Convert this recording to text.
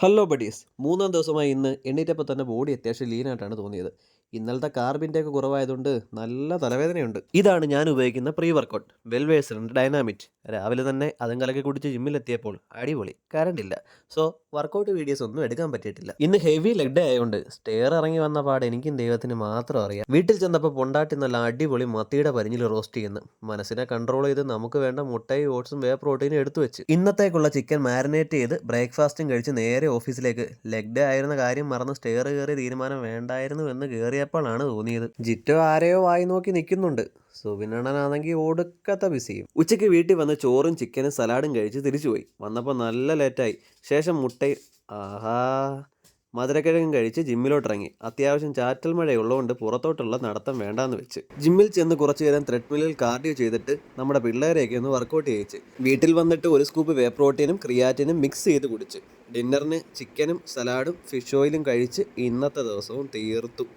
Hello buddies. മൂന്നാം ദിവസമായി ഇന്ന് എണ്ണീറ്റപ്പോൾ തന്നെ ബോഡി അത്യാവശ്യം ലീനായിട്ടാണ് തോന്നിയത്. ഇന്നലത്തെ കാർബിൻ്റെയൊക്കെ കുറവായതുകൊണ്ട് നല്ല തലവേദനയുണ്ട്. ഇതാണ് ഞാൻ ഉപയോഗിക്കുന്ന പ്രീ വർക്കൗട്ട് വെൽവേഴ്സിൻ്റെ ഡൈനാമിറ്റ്. രാവിലെ തന്നെ അതും കലക്കി കുടിച്ച് ജിമ്മിലെത്തിയപ്പോൾ അടിപൊളി കറണ്ടില്ല. സോ വർക്കൗട്ട് വീഡിയോസ് ഒന്നും എടുക്കാൻ പറ്റിയിട്ടില്ല. ഇന്ന് ഹെവി ലെഗ് ഡേ ആയതുകൊണ്ട് സ്റ്റെയർ ഇറങ്ങി വന്ന പാട് എനിക്കും ദൈവത്തിന് മാത്രം അറിയാം. വീട്ടിൽ ചെന്നപ്പോൾ പൊണ്ടാട്ടി നല്ല അടിപൊളി മത്തിയുടെ പരിഞ്ഞിൽ റോസ്റ്റ് ചെയ്യുന്നു. മനസ്സിനെ കൺട്രോൾ ചെയ്ത് നമുക്ക് വേണ്ട മുട്ടയും ഓട്സും വേ പ്രോട്ടീനും എടുത്തു വെച്ച് ഇന്നത്തേക്കുള്ള ചിക്കൻ മാരിനേറ്റ് ചെയ്ത് ബ്രേക്ക്ഫാസ്റ്റും കഴിച്ച് നേരെ ഓഫീസിലേക്ക്. ലെഗ് ഡേ ആയിരുന്ന കാര്യം മറന്ന് സ്റ്റെയർ കയറിയ തീരുമാനം വേണ്ടായിരുന്നു എന്ന് കയറിയപ്പോഴാണ് തോന്നിയത്. ജിറ്റോ ആരെയോ വായി നോക്കി നിൽക്കുന്നുണ്ട്. സുബിനണ്ണനാണെങ്കിൽ ഒടുക്കത്തെ ബിസിയും. ഉച്ചയ്ക്ക് വീട്ടിൽ വന്ന് ചോറും ചിക്കനും സലാഡും കഴിച്ച് തിരിച്ചുപോയി. വന്നപ്പോൾ നല്ല ലേറ്റായി. ശേഷം മുട്ടയും ആഹാ മധുരക്കിഴങ്ങും കഴിച്ച് ജിമ്മിലോട്ടിറങ്ങി. അത്യാവശ്യം ചാറ്റൽ മഴയുള്ളതുകൊണ്ട് പുറത്തോട്ടുള്ള നടത്തം വേണ്ടാന്ന് വെച്ച് ജിമ്മിൽ ചെന്ന് കുറച്ചു നേരം ത്രെഡ്മില്ലിൽ കാർഡിയോ ചെയ്തിട്ട് നമ്മുടെ പിള്ളേരെയൊക്കെ ഒന്ന് വർക്കൗട്ട് ചെയ്യിച്ച് വീട്ടിൽ വന്നിട്ട് ഒരു സ്കൂപ്പ് വേ പ്രോട്ടീനും ക്രിയാറ്റിനും മിക്സ് ചെയ്ത് കുടിച്ച് ഡിന്നറിന് ചിക്കനും സലാഡും ഫിഷ് ഓയിലും കഴിച്ച് ഇന്നത്തെ ദിവസവും തീർത്തു.